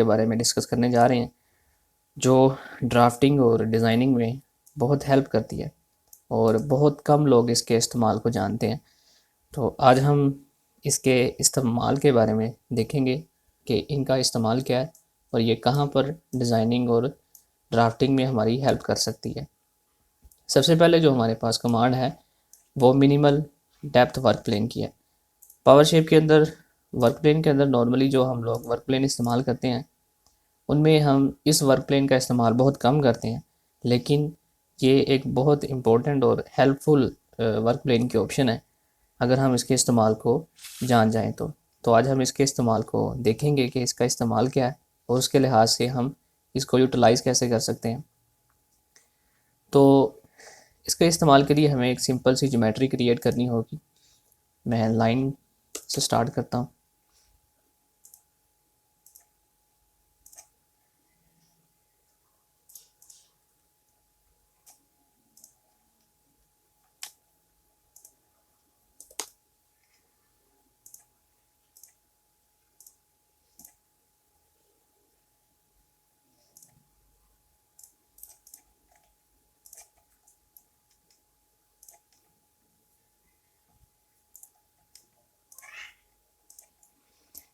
के बारे में डिस्कस करने जा रहे हैं, जो ड्राफ्टिंग और डिज़ाइनिंग में बहुत हेल्प करती है और बहुत कम लोग इसके इस्तेमाल को जानते हैं। तो आज हम इसके इस्तेमाल के बारे में देखेंगे कि इनका इस्तेमाल क्या है और ये कहाँ पर डिज़ाइनिंग और ड्राफ्टिंग में हमारी हेल्प कर सकती है। सबसे पहले जो हमारे पास कमांड है वो मिनिमल डेप्थ वर्क प्लेन की है। पावर शेप के अंदर वर्क प्लेन के अंदर नॉर्मली जो हम लोग वर्क प्लेन इस्तेमाल करते हैं उनमें हम इस वर्क प्लेन का इस्तेमाल बहुत कम करते हैं, लेकिन ये एक बहुत इम्पोर्टेंट और हेल्पफुल वर्क प्लेन की ऑप्शन है अगर हम इसके इस्तेमाल को जान जाएं तो आज हम इसके इस्तेमाल को देखेंगे कि इसका इस्तेमाल क्या है और उसके लिहाज से हम इसको यूटिलाइज़ कैसे कर सकते हैं। तो इसके इस्तेमाल के लिए हमें एक सिंपल सी ज्योमेट्री क्रिएट करनी होगी। मैं लाइन से स्टार्ट करता हूँ।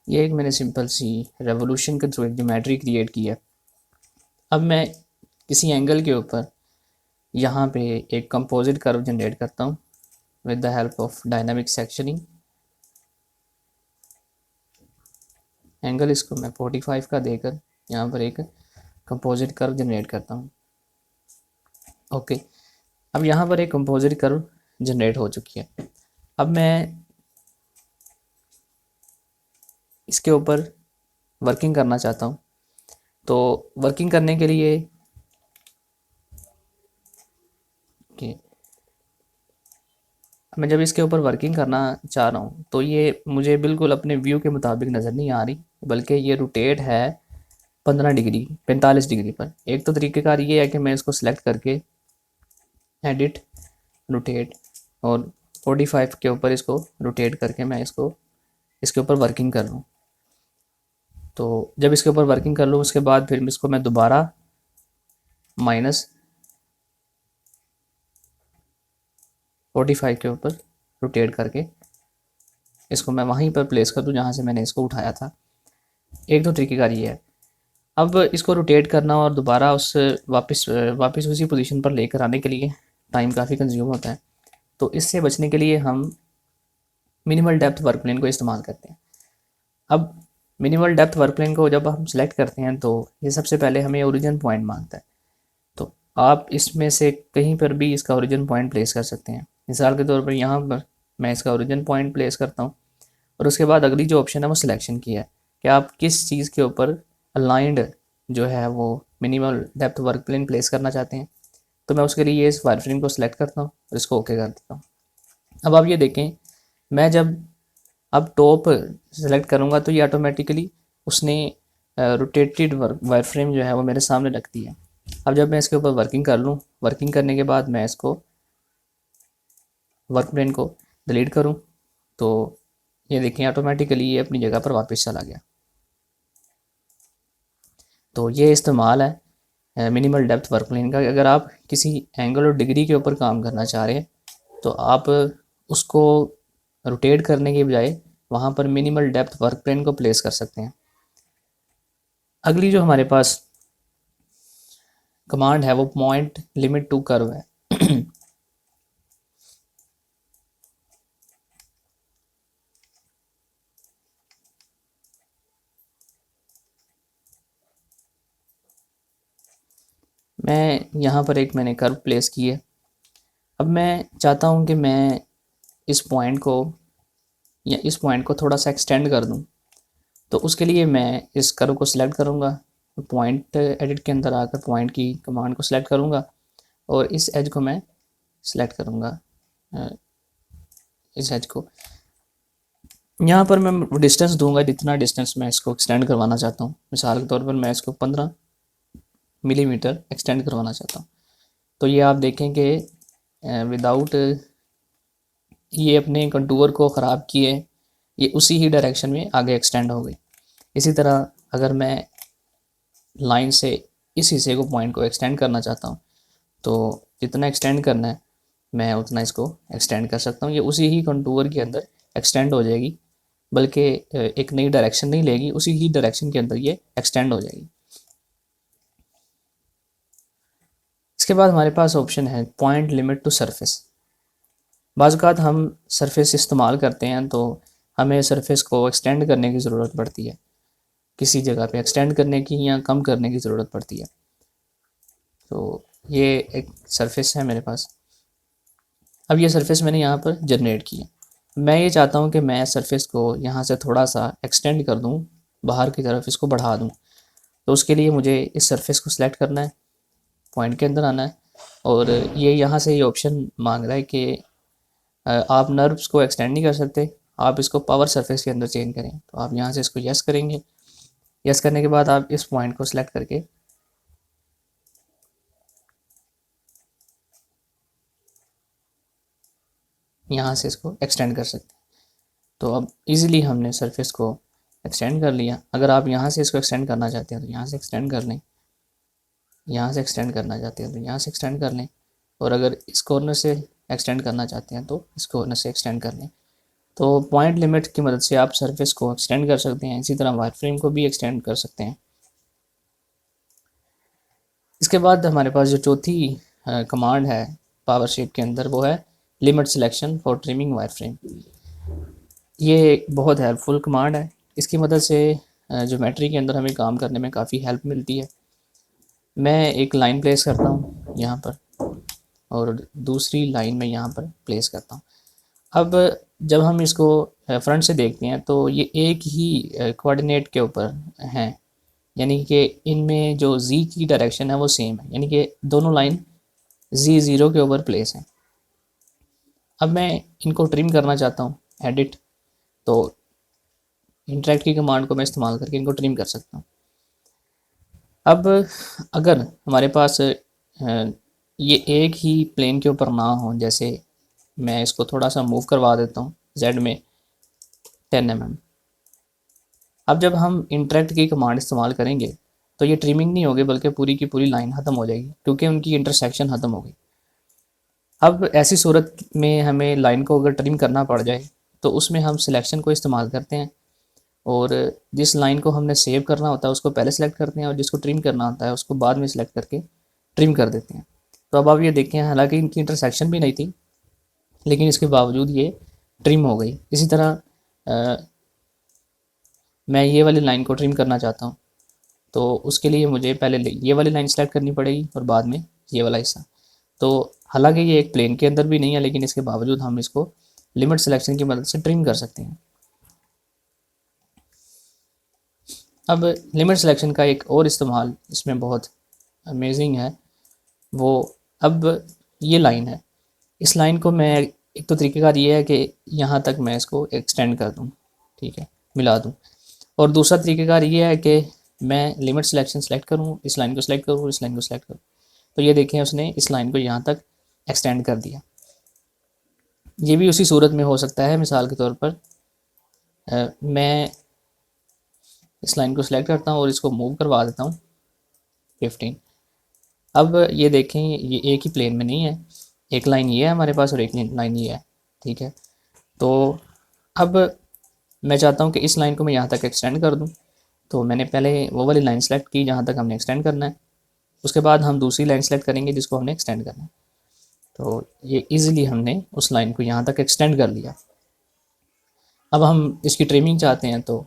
ये एक मैंने सिंपल सी रेवोल्यूशन के थ्रू एक ज्योमेट्री क्रिएट की है। अब मैं किसी एंगल के ऊपर यहाँ पे एक कंपोजिट कर्व जनरेट करता हूँ with the help of dynamic sectioning. Angle इसको मैं 45 का देकर यहाँ पर एक कंपोजिट कर्व जनरेट करता हूँ। ओके, अब यहाँ पर एक कंपोजिट कर्व जनरेट हो चुकी है। अब मैं इसके ऊपर वर्किंग करना चाहता हूँ। तो वर्किंग करने के लिए मैं जब इसके ऊपर वर्किंग करना चाह रहा हूँ तो ये मुझे बिल्कुल अपने व्यू के मुताबिक नज़र नहीं आ रही, बल्कि ये रोटेट है 15 डिग्री 45 डिग्री पर। एक तो तरीक़ेकार ये है कि मैं इसको सिलेक्ट करके एडिट रोटेट और 45 के ऊपर इसको रोटेट करके मैं इसको इसके ऊपर वर्किंग कर लूँ। तो जब इसके ऊपर वर्किंग कर लूँ उसके बाद फिर इसको मैं दोबारा -45 के ऊपर रोटेट करके इसको मैं वहीं पर प्लेस कर दूँ जहाँ से मैंने इसको उठाया था। एक तो तरीक़ेकार ये है। अब इसको रोटेट करना और दोबारा उस वापस उसी पोजीशन पर लेकर आने के लिए टाइम काफ़ी कंज्यूम होता है। तो इससे बचने के लिए हम मिनिमल डेप्थ वर्क प्लेन को इस्तेमाल करते हैं। अब मिनिमल डेप्थ वर्क प्लेन को जब हम सेलेक्ट करते हैं तो ये सबसे पहले हमें ओरिजिन पॉइंट मांगता है। तो आप इसमें से कहीं पर भी इसका ओरिजिन पॉइंट प्लेस कर सकते हैं। मिसाल के तौर पर यहाँ पर मैं इसका ओरिजिन पॉइंट प्लेस करता हूँ और उसके बाद अगली जो ऑप्शन है वो सिलेक्शन की है कि आप किस चीज़ के ऊपर अलाइंड जो है वो minimal depth work plane place करना चाहते हैं। तो मैं उसके लिए इस वायर फ्रेम को सिलेक्ट करता हूँ और इसको ओके कर देता हूँ। अब आप ये देखें, मैं जब अब टॉप सेलेक्ट करूँगा तो ये ऑटोमेटिकली उसने रोटेटेड वायर फ्रेम जो है वो मेरे सामने रख दी है। अब जब मैं इसके ऊपर वर्किंग कर लूँ, वर्किंग करने के बाद मैं इसको वर्क प्लेन को डिलीट करूँ तो ये देखें ऑटोमेटिकली ये अपनी जगह पर वापस चला गया। तो ये इस्तेमाल है मिनिमल डेप्थ वर्क प्लेन का। अगर आप किसी एंगल और डिग्री के ऊपर काम करना चाह रहे हैं तो आप उसको रोटेट करने के बजाय वहाँ पर मिनिमल डेप्थ वर्क प्लेन को प्लेस कर सकते हैं। अगली जो हमारे पास कमांड है वो पॉइंट लिमिट टू कर्व है। मैं यहाँ पर एक मैंने कर्व प्लेस की है। अब मैं चाहता हूँ कि मैं इस पॉइंट को थोड़ा सा एक्सटेंड कर दूँ। तो उसके लिए मैं इस कर्व को सिलेक्ट करूँगा, पॉइंट एडिट के अंदर आकर पॉइंट की कमांड को सिलेक्ट करूँगा और इस एज को मैं सिलेक्ट करूँगा। इस एज को यहाँ पर मैं डिस्टेंस दूंगा जितना डिस्टेंस मैं इसको एक्सटेंड करवाना चाहता हूँ। मिसाल के तौर पर मैं इसको 15 मिलीमीटर एक्सटेंड करवाना चाहता हूँ। तो ये आप देखें कि विदाउट ये अपने कंटूर को ख़राब किए ये उसी ही डायरेक्शन में आगे एक्सटेंड हो गई। इसी तरह अगर मैं लाइन से इस हिस्से को पॉइंट को एक्सटेंड करना चाहता हूँ, तो जितना एक्सटेंड करना है मैं उतना इसको एक्सटेंड कर सकता हूँ। ये उसी ही कंटूर के अंदर एक्सटेंड हो जाएगी, बल्कि एक नई डायरेक्शन नहीं लेगी, उसी ही डायरेक्शन के अंदर ये एक्सटेंड हो जाएगी। इसके बाद हमारे पास ऑप्शन है पॉइंट लिमिट टू सरफेस। बाज़ औक़ात हम सरफेस इस्तेमाल करते हैं तो हमें सरफेस को एक्सटेंड करने की ज़रूरत पड़ती है, किसी जगह पे एक्सटेंड करने की या कम करने की ज़रूरत पड़ती है। तो ये एक सरफेस है मेरे पास। अब ये सरफेस मैंने यहाँ पर जनरेट किया। मैं ये चाहता हूँ कि मैं सरफेस को यहाँ से थोड़ा सा एक्सटेंड कर दूँ, बाहर की तरफ इसको बढ़ा दूँ। तो उसके लिए मुझे इस सरफेस को सिलेक्ट करना है, पॉइंट के अंदर आना है, और ये यहाँ से ये ऑप्शन मांग रहा है कि आप नर्व्स को एक्सटेंड नहीं कर सकते, आप इसको पावर सरफेस के अंदर चेंज करें। तो आप यहाँ से इसको यस करेंगे। यस करने के बाद आप इस पॉइंट को सिलेक्ट करके यहाँ से इसको एक्सटेंड कर सकते हैं। तो अब इजीली हमने सरफेस को एक्सटेंड कर लिया। अगर आप यहाँ से इसको एक्सटेंड करना चाहते हैं तो यहाँ से एक्सटेंड कर लें, यहाँ से एक्सटेंड करना चाहते हैं तो यहाँ से एक्सटेंड कर लें, और अगर इस कॉर्नर से एक्सटेंड करना चाहते हैं तो इस कॉर्नर से एक्सटेंड कर लें। तो पॉइंट लिमिट की मदद से आप सरफेस को एक्सटेंड कर सकते हैं। इसी तरह वायर फ्रेम को भी एक्सटेंड कर सकते हैं। इसके बाद हमारे पास जो चौथी कमांड है पावर शेप के अंदर, वो है limit selection for trimming wire frame. ये बहुत हेल्पफुल कमांड है। इसकी मदद से ज्योमेट्री के अंदर हमें काम करने में काफ़ी हेल्प मिलती है। मैं एक लाइन प्लेस करता हूँ यहाँ पर, और दूसरी लाइन में यहाँ पर प्लेस करता हूँ। अब जब हम इसको फ्रंट से देखते हैं तो ये एक ही कोऑर्डिनेट के ऊपर हैं, यानी कि इनमें जो z की डायरेक्शन है वो सेम है, यानी कि दोनों लाइन z0 के ऊपर प्लेस हैं। अब मैं इनको ट्रिम करना चाहता हूँ, एडिट, तो इंटरेक्ट की कमांड को मैं इस्तेमाल करके इनको ट्रिम कर सकता हूँ। अब अगर हमारे पास ये एक ही प्लेन के ऊपर ना हो, जैसे मैं इसको थोड़ा सा मूव करवा देता हूँ z में 10 mm। अब जब हम इंटरेक्ट की कमांड इस्तेमाल करेंगे तो ये ट्रिमिंग नहीं होगी, बल्कि पूरी की पूरी लाइन ख़त्म हो जाएगी, क्योंकि उनकी इंटरसेक्शन ख़त्म हो गई। अब ऐसी सूरत में हमें लाइन को अगर ट्रिम करना पड़ जाए तो उसमें हम सिलेक्शन को इस्तेमाल करते हैं, और जिस लाइन को हमने सेव करना होता है उसको पहले सेलेक्ट करते हैं, और जिसको ट्रिम करना होता है उसको बाद में सेलेक्ट करके ट्रिम कर देते हैं। तो अब आप ये देखें, हालांकि इनकी इंटरसेक्शन भी नहीं थी, लेकिन इसके बावजूद ये ट्रिम हो गई। इसी तरह मैं ये वाली लाइन को ट्रिम करना चाहता हूँ, तो उसके लिए मुझे पहले ये वाली लाइन सेलेक्ट करनी पड़ेगी और बाद में ये वाला हिस्सा। तो हालांकि ये एक प्लेन के अंदर भी नहीं है, लेकिन इसके बावजूद हम इसको लिमिट सिलेक्शन की मदद से ट्रिम कर सकते हैं। अब लिमिट सिलेक्शन का एक और इस्तेमाल इसमें बहुत अमेजिंग है, वो अब ये लाइन है, इस लाइन को मैं एक तो तरीक़ेकार ये है कि यहाँ तक मैं इसको एक्सटेंड कर दूँ, ठीक है, मिला दूँ, और दूसरा तरीक़ेकार ये है कि मैं लिमिट सिलेक्शन सेलेक्ट करूँ, इस लाइन को सेलेक्ट करूँ, इस लाइन को सेलेक्ट करूँ। तो ये देखें, उसने इस लाइन को यहाँ तक एक्सटेंड कर दिया। ये भी उसी सूरत में हो सकता है। मिसाल के तौर पर मैं इस लाइन को सिलेक्ट करता हूँ और इसको मूव करवा देता हूँ 15। अब ये देखें, ये एक ही प्लेन में नहीं है, एक लाइन ये है हमारे पास और एक लाइन ये है, ठीक है। तो अब मैं चाहता हूँ कि इस लाइन को मैं यहाँ तक एक्सटेंड कर दूँ, तो मैंने पहले वो वाली लाइन सेलेक्ट की जहाँ तक हमने एक्सटेंड करना है, उसके बाद हम दूसरी लाइन सेलेक्ट करेंगे जिसको हमने एक्सटेंड करना है। तो ये इजीली हमने उस लाइन को यहाँ तक एक्सटेंड कर लिया। अब हम इसकी ट्रिमिंग चाहते हैं तो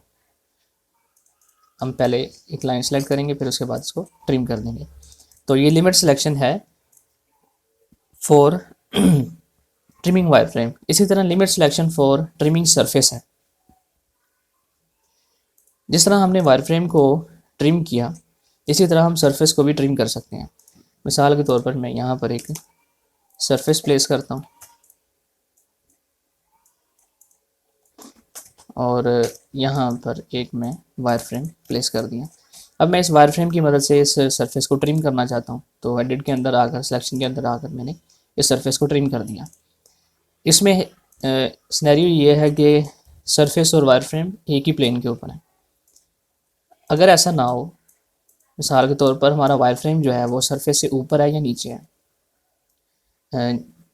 हम पहले एक लाइन सेलेक्ट करेंगे, फिर उसके बाद इसको ट्रिम कर देंगे। तो ये लिमिट सिलेक्शन है फॉर ट्रिमिंग वायर फ्रेम। इसी तरह limit selection for trimming surface है। जिस तरह हमने वायर फ्रेम को ट्रिम किया, इसी तरह हम सरफेस को भी ट्रिम कर सकते हैं। मिसाल के तौर पर मैं यहाँ पर एक सरफेस प्लेस करता हूँ, और यहाँ पर एक मैं वायर फ्रेम प्लेस कर दिया। अब मैं इस वायर फ्रेम की मदद से इस सरफेस को ट्रिम करना चाहता हूँ, तो एडिट के अंदर आकर, सिलेक्शन के अंदर आकर मैंने इस सरफेस को ट्रिम कर दिया। इसमें सिनेरियो ये है कि सरफेस और वायर फ्रेम एक ही प्लेन के ऊपर है। अगर ऐसा ना हो, मिसाल के तौर पर हमारा वायर फ्रेम जो है वो सरफेस से ऊपर है या नीचे है।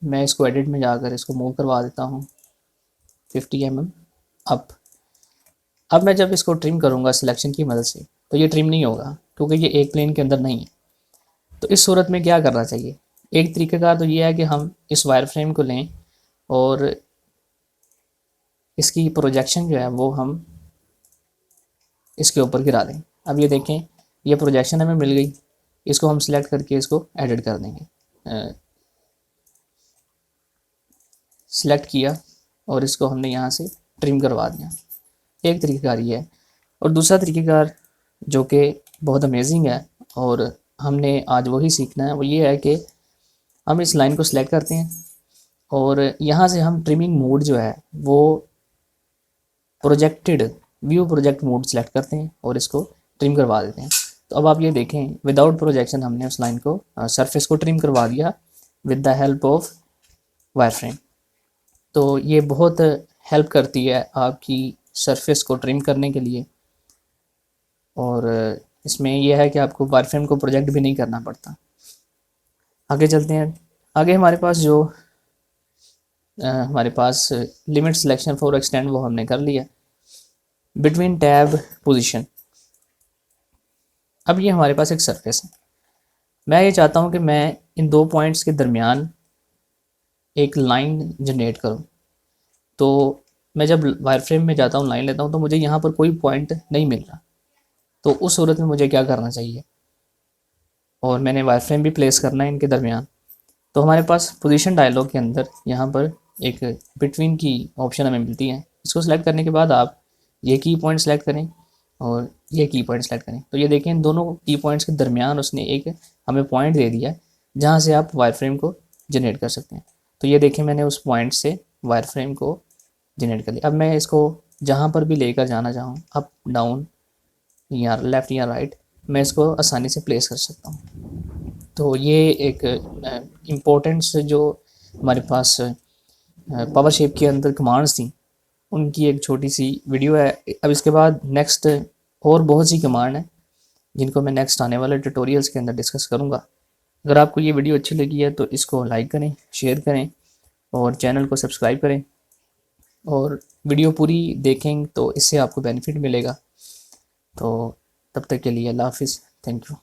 मैं इसको एडिट में जाकर इसको मूव करवा देता हूँ 50 mm अप। अब मैं जब इसको ट्रिम करूँगा सिलेक्शन की मदद से तो ये ट्रिम नहीं होगा क्योंकि ये एक प्लेन के अंदर नहीं है। तो इस सूरत में क्या करना चाहिए, एक तरीक़ेकार तो ये है कि हम इस वायर फ्रेम को लें और इसकी प्रोजेक्शन जो है वो हम इसके ऊपर गिरा दें। अब ये देखें ये प्रोजेक्शन हमें मिल गई, इसको हम सिलेक्ट करके इसको एडिट कर देंगे। सिलेक्ट किया और इसको हमने यहाँ से ट्रिम करवा दिया। एक तरीक़ेकार ये है। और दूसरा तरीक़ेकार जो कि बहुत अमेजिंग है और हमने आज वही सीखना है, वो ये है कि हम इस लाइन को सिलेक्ट करते हैं और यहाँ से हम ट्रिमिंग मोड जो है वो projected view project mode select करते हैं और इसको ट्रिम करवा देते हैं। तो अब आप ये देखें विदाउट प्रोजेक्शन हमने उस लाइन को सरफेस को ट्रिम करवा दिया with the help of wire frame. तो ये बहुत हेल्प करती है आपकी सरफेस को ट्रिम करने के लिए। और इसमें यह है कि आपको वायर फ्रेम को प्रोजेक्ट भी नहीं करना पड़ता। आगे चलते हैं। आगे हमारे पास जो हमारे पास लिमिट सिलेक्शन फॉर एक्सटेंड वो हमने कर लिया। बिटवीन टैब पोजीशन, अब ये हमारे पास एक सरफेस है। मैं ये चाहता हूँ कि मैं इन दो पॉइंट्स के दरमियान एक लाइन जनरेट करूँ। तो मैं जब वायर फ्रेम में जाता हूँ लाइन लेता हूँ तो मुझे यहाँ पर कोई पॉइंट नहीं मिल रहा। तो उस सूरत में मुझे क्या करना चाहिए, और मैंने वायर फ्रेम भी प्लेस करना है इनके दरमियान। तो हमारे पास पोजीशन डायलॉग के अंदर यहाँ पर एक बिटवीन की ऑप्शन हमें मिलती है। इसको सेलेक्ट करने के बाद आप ये की पॉइंट सेलेक्ट करें और ये की पॉइंट सेलेक्ट करें। तो ये देखें इन दोनों की पॉइंट्स के दरमियान उसने एक हमें पॉइंट दे दिया है जहाँ से आप वायर फ्रेम को जनरेट कर सकते हैं। तो ये देखें मैंने उस पॉइंट से वायर फ्रेम को जनरेट कर लिया। अब मैं इसको जहाँ पर भी लेकर जाना चाहूँ, अप डाउन या लेफ़्ट या राइट, मैं इसको आसानी से प्लेस कर सकता हूँ। तो ये एक इम्पोर्टेंट्स जो हमारे पास पावर शेप के अंदर कमांड्स थी उनकी एक छोटी सी वीडियो है। अब इसके बाद नेक्स्ट और बहुत सी कमांड है जिनको मैं नेक्स्ट आने वाले ट्यूटोरियल्स के अंदर डिस्कस करूँगा। अगर आपको ये वीडियो अच्छी लगी है तो इसको लाइक करें, शेयर करें और चैनल को सब्सक्राइब करें और वीडियो पूरी देखें तो इससे आपको बेनिफिट मिलेगा। तो तब तक के लिए अल्लाह हाफिज़, थैंक यू।